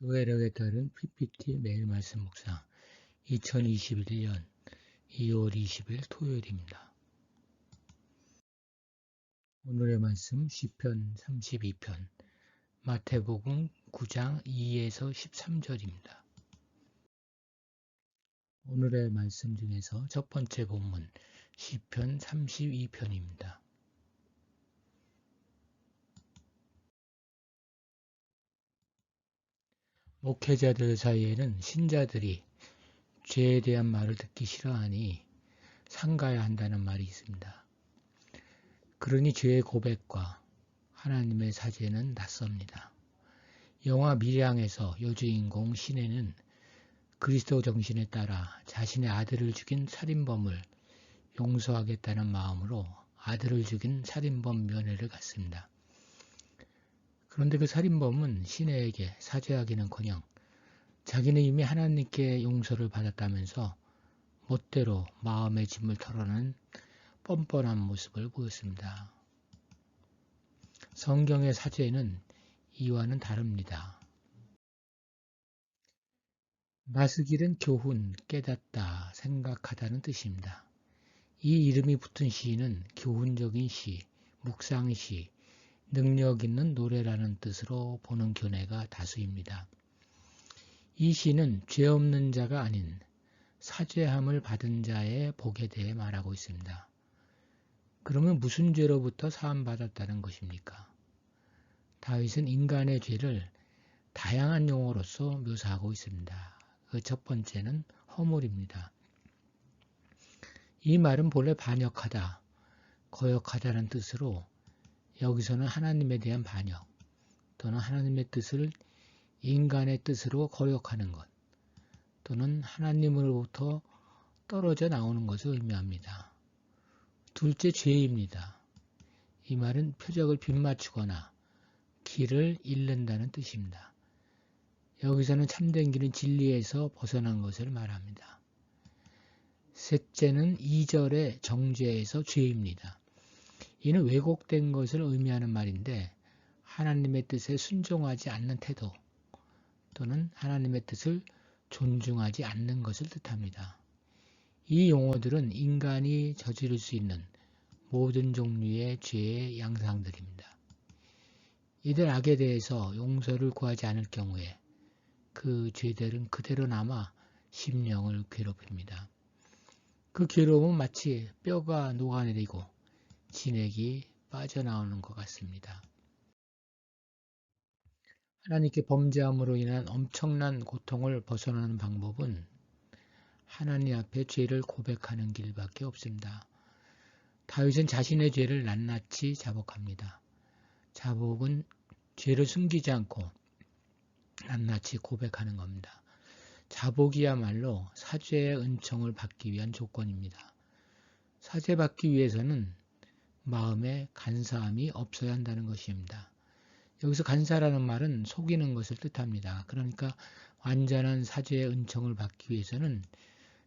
교회력에 따른 PPT 매일 말씀 묵상 2021년 2월 20일 토요일입니다. 오늘의 말씀 시편 32편 마태복음 9장 2에서 13절입니다. 오늘의 말씀 중에서 첫 번째 본문 시편 32편입니다. 목회자들 사이에는 신자들이 죄에 대한 말을 듣기 싫어하니 삼가야 한다는 말이 있습니다. 그러니 죄의 고백과 하나님의 사죄는 낯섭니다. 영화 밀양에서 여주인공 시내는 그리스도 정신에 따라 자신의 아들을 죽인 살인범을 용서하겠다는 마음으로 아들을 죽인 살인범 면회를 갔습니다. 그런데 그 살인범은 시내에게 사죄하기는커녕 자기는 이미 하나님께 용서를 받았다면서 멋대로 마음의 짐을 털어내는 뻔뻔한 모습을 보였습니다. 성경의 사죄는 이와는 다릅니다. 마스길은 교훈, 깨닫다, 생각하다는 뜻입니다. 이 이름이 붙은 시는 교훈적인 시, 묵상시, 능력 있는 노래라는 뜻으로 보는 견해가 다수입니다. 이 시는 죄 없는 자가 아닌 사죄함을 받은 자의 복에 대해 말하고 있습니다. 그러면 무슨 죄로부터 사함받았다는 것입니까? 다윗은 인간의 죄를 다양한 용어로서 묘사하고 있습니다. 그 첫 번째는 허물입니다. 이 말은 본래 반역하다, 거역하다는 뜻으로 여기서는 하나님에 대한 반역 또는 하나님의 뜻을 인간의 뜻으로 거역하는 것 또는 하나님으로부터 떨어져 나오는 것을 의미합니다. 둘째, 죄입니다. 이 말은 표적을 빗맞추거나 길을 잃는다는 뜻입니다. 여기서는 참된 길은 진리에서 벗어난 것을 말합니다. 셋째는 2절의 정죄에서 죄입니다. 이는 왜곡된 것을 의미하는 말인데 하나님의 뜻에 순종하지 않는 태도 또는 하나님의 뜻을 존중하지 않는 것을 뜻합니다. 이 용어들은 인간이 저지를 수 있는 모든 종류의 죄의 양상들입니다. 이들 악에 대해서 용서를 구하지 않을 경우에 그 죄들은 그대로 남아 심령을 괴롭힙니다. 그 괴로움은 마치 뼈가 녹아내리고 진액이 빠져나오는 것 같습니다. 하나님께 범죄함으로 인한 엄청난 고통을 벗어나는 방법은 하나님 앞에 죄를 고백하는 길밖에 없습니다. 다윗은 자신의 죄를 낱낱이 자복합니다. 자복은 죄를 숨기지 않고 낱낱이 고백하는 겁니다. 자복이야말로 사죄의 은총을 받기 위한 조건입니다. 사죄받기 위해서는 마음에 간사함이 없어야 한다는 것입니다. 여기서 간사라는 말은 속이는 것을 뜻합니다. 그러니까 완전한 사죄의 은총을 받기 위해서는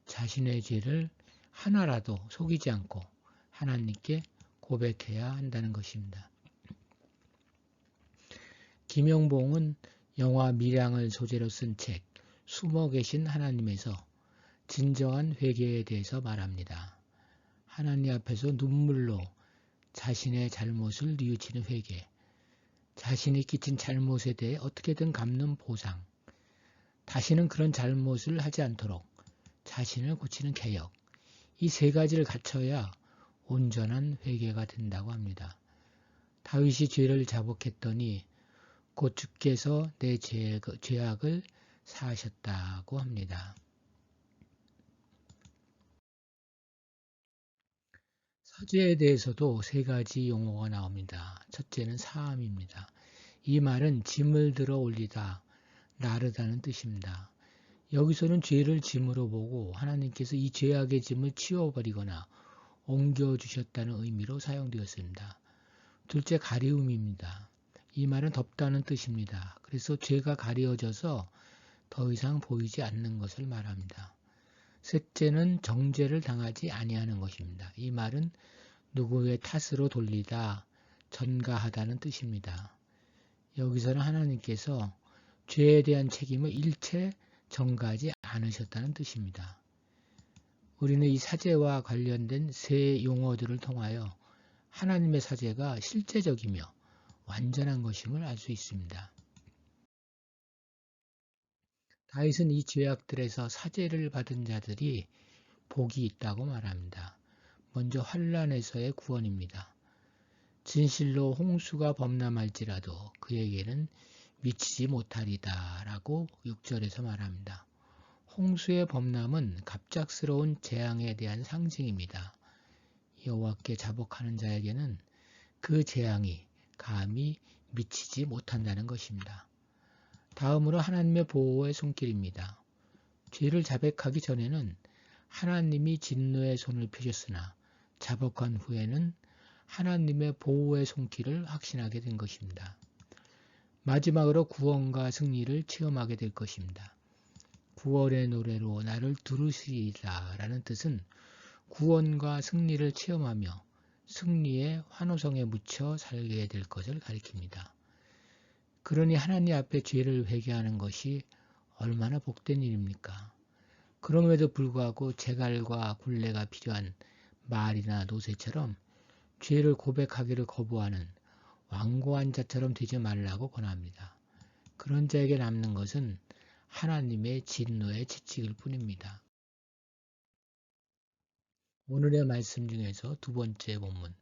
자신의 죄를 하나라도 속이지 않고 하나님께 고백해야 한다는 것입니다. 김영봉은 영화 밀양을 소재로 쓴 책 숨어 계신 하나님에서 진정한 회개에 대해서 말합니다. 하나님 앞에서 눈물로 자신의 잘못을 뉘우치는 회개, 자신이 끼친 잘못에 대해 어떻게든 갚는 보상, 다시는 그런 잘못을 하지 않도록 자신을 고치는 개혁, 이 세 가지를 갖춰야 온전한 회개가 된다고 합니다. 다윗이 죄를 자복했더니 곧 주께서 내 죄악을 사하셨다고 합니다. 사죄에 대해서도 세 가지 용어가 나옵니다. 첫째는 사함입니다. 이 말은 짐을 들어 올리다, 나르다는 뜻입니다. 여기서는 죄를 짐으로 보고 하나님께서 이 죄악의 짐을 치워버리거나 옮겨주셨다는 의미로 사용되었습니다. 둘째, 가리움입니다. 이 말은 덮다는 뜻입니다. 그래서 죄가 가려져서 더 이상 보이지 않는 것을 말합니다. 셋째는 정죄를 당하지 아니하는 것입니다. 이 말은 누구의 탓으로 돌리다, 전가하다는 뜻입니다. 여기서는 하나님께서 죄에 대한 책임을 일체 전가하지 않으셨다는 뜻입니다. 우리는 이 사죄와 관련된 세 용어들을 통하여 하나님의 사죄가 실제적이며 완전한 것임을 알 수 있습니다. 다윗은 이 죄악들에서 사죄를 받은 자들이 복이 있다고 말합니다. 먼저 환난에서의 구원입니다. 진실로 홍수가 범람할지라도 그에게는 미치지 못하리다 라고 6절에서 말합니다. 홍수의 범람은 갑작스러운 재앙에 대한 상징입니다. 여호와께 자복하는 자에게는 그 재앙이 감히 미치지 못한다는 것입니다. 다음으로 하나님의 보호의 손길입니다. 죄를 자백하기 전에는 하나님이 진노의 손을 펴셨으나 자복한 후에는 하나님의 보호의 손길을 확신하게 된 것입니다. 마지막으로 구원과 승리를 체험하게 될 것입니다. 구원의 노래로 나를 두르시리라 라는 뜻은 구원과 승리를 체험하며 승리의 환호성에 묻혀 살게 될 것을 가리킵니다. 그러니 하나님 앞에 죄를 회개하는 것이 얼마나 복된 일입니까? 그럼에도 불구하고 재갈과 굴레가 필요한 말이나 노새처럼 죄를 고백하기를 거부하는 완고한 자처럼 되지 말라고 권합니다. 그런 자에게 남는 것은 하나님의 진노의 채찍일 뿐입니다. 오늘의 말씀 중에서 두 번째 본문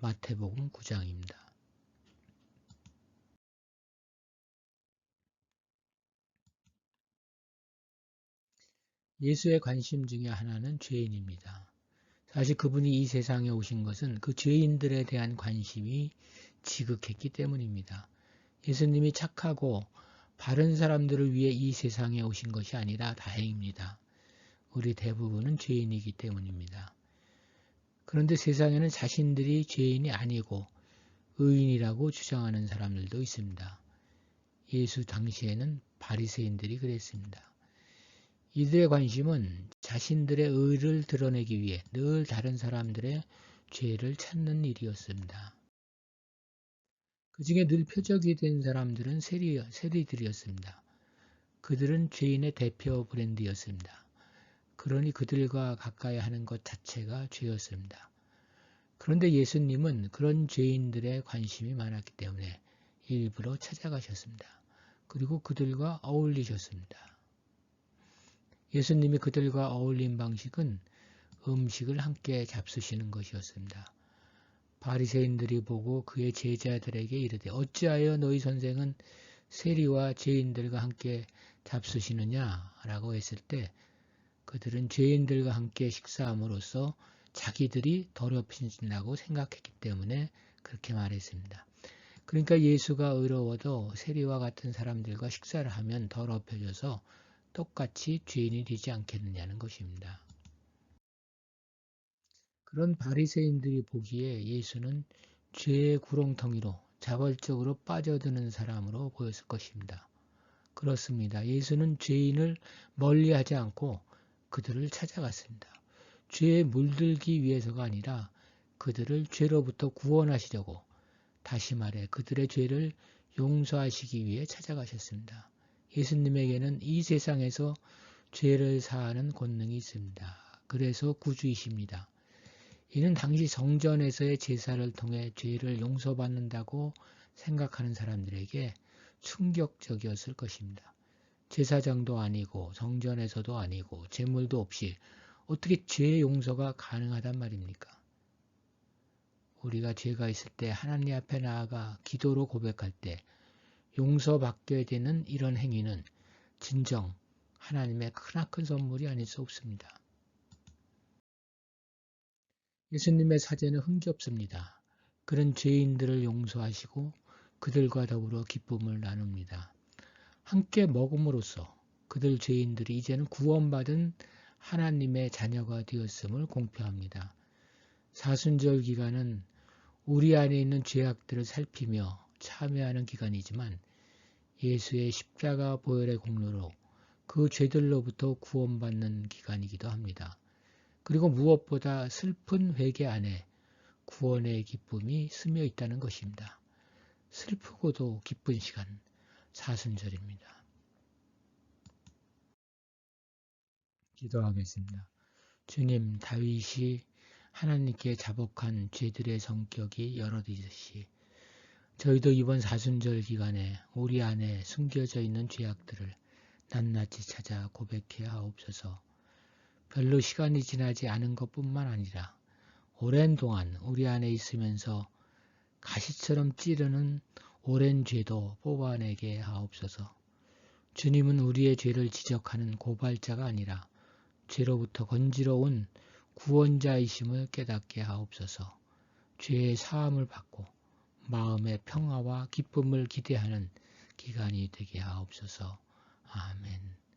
마태복음 9장입니다. 예수의 관심 중에 하나는 죄인입니다. 사실 그분이 이 세상에 오신 것은 그 죄인들에 대한 관심이 지극했기 때문입니다. 예수님이 착하고 바른 사람들을 위해 이 세상에 오신 것이 아니라 다행입니다. 우리 대부분은 죄인이기 때문입니다. 그런데 세상에는 자신들이 죄인이 아니고 의인이라고 주장하는 사람들도 있습니다. 예수 당시에는 바리새인들이 그랬습니다. 이들의 관심은 자신들의 의를 드러내기 위해 늘 다른 사람들의 죄를 찾는 일이었습니다. 그 중에 늘 표적이 된 사람들은 세리들이었습니다. 그들은 죄인의 대표 브랜드였습니다. 그러니 그들과 가까이 하는 것 자체가 죄였습니다. 그런데 예수님은 그런 죄인들의 관심이 많았기 때문에 일부러 찾아가셨습니다. 그리고 그들과 어울리셨습니다. 예수님이 그들과 어울린 방식은 음식을 함께 잡수시는 것이었습니다. 바리새인들이 보고 그의 제자들에게 이르되 어찌하여 너희 선생은 세리와 죄인들과 함께 잡수시느냐 라고 했을 때 그들은 죄인들과 함께 식사함으로써 자기들이 더럽혀진다고 생각했기 때문에 그렇게 말했습니다. 그러니까 예수가 의로워도 세리와 같은 사람들과 식사를 하면 더럽혀져서 똑같이 죄인이 되지 않겠느냐는 것입니다. 그런 바리새인들이 보기에 예수는 죄의 구렁텅이로 자발적으로 빠져드는 사람으로 보였을 것입니다. 그렇습니다. 예수는 죄인을 멀리하지 않고 그들을 찾아갔습니다. 죄에 물들기 위해서가 아니라 그들을 죄로부터 구원하시려고, 다시 말해 그들의 죄를 용서하시기 위해 찾아가셨습니다. 예수님에게는 이 세상에서 죄를 사하는 권능이 있습니다. 그래서 구주이십니다. 이는 당시 성전에서의 제사를 통해 죄를 용서받는다고 생각하는 사람들에게 충격적이었을 것입니다. 제사장도 아니고 성전에서도 아니고 제물도 없이 어떻게 죄 용서가 가능하단 말입니까? 우리가 죄가 있을 때 하나님 앞에 나아가 기도로 고백할 때 용서받게 되는 이런 행위는 진정 하나님의 크나큰 선물이 아닐 수 없습니다. 예수님의 사죄는 흥겹습니다. 그런 죄인들을 용서하시고 그들과 더불어 기쁨을 나눕니다. 함께 먹음으로써 그들 죄인들이 이제는 구원받은 하나님의 자녀가 되었음을 공표합니다. 사순절 기간은 우리 안에 있는 죄악들을 살피며 참회하는 기간이지만 예수의 십자가 보혈의 공로로 그 죄들로부터 구원받는 기간이기도 합니다. 그리고 무엇보다 슬픈 회개 안에 구원의 기쁨이 스며 있다는 것입니다. 슬프고도 기쁜 시간, 사순절입니다. 기도하겠습니다. 주님, 다윗이 하나님께 자복한 죄들의 성격이 여럿 있으시. 저희도 이번 사순절 기간에 우리 안에 숨겨져 있는 죄악들을 낱낱이 찾아 고백해 하옵소서. 별로 시간이 지나지 않은 것뿐만 아니라 오랜 동안 우리 안에 있으면서 가시처럼 찌르는 오랜 죄도 뽑아내게 하옵소서. 주님은 우리의 죄를 지적하는 고발자가 아니라 죄로부터 건지러운 구원자이심을 깨닫게 하옵소서. 죄의 사함을 받고 마음의 평화와 기쁨을 기대하는 기간이 되게 하옵소서. 아멘.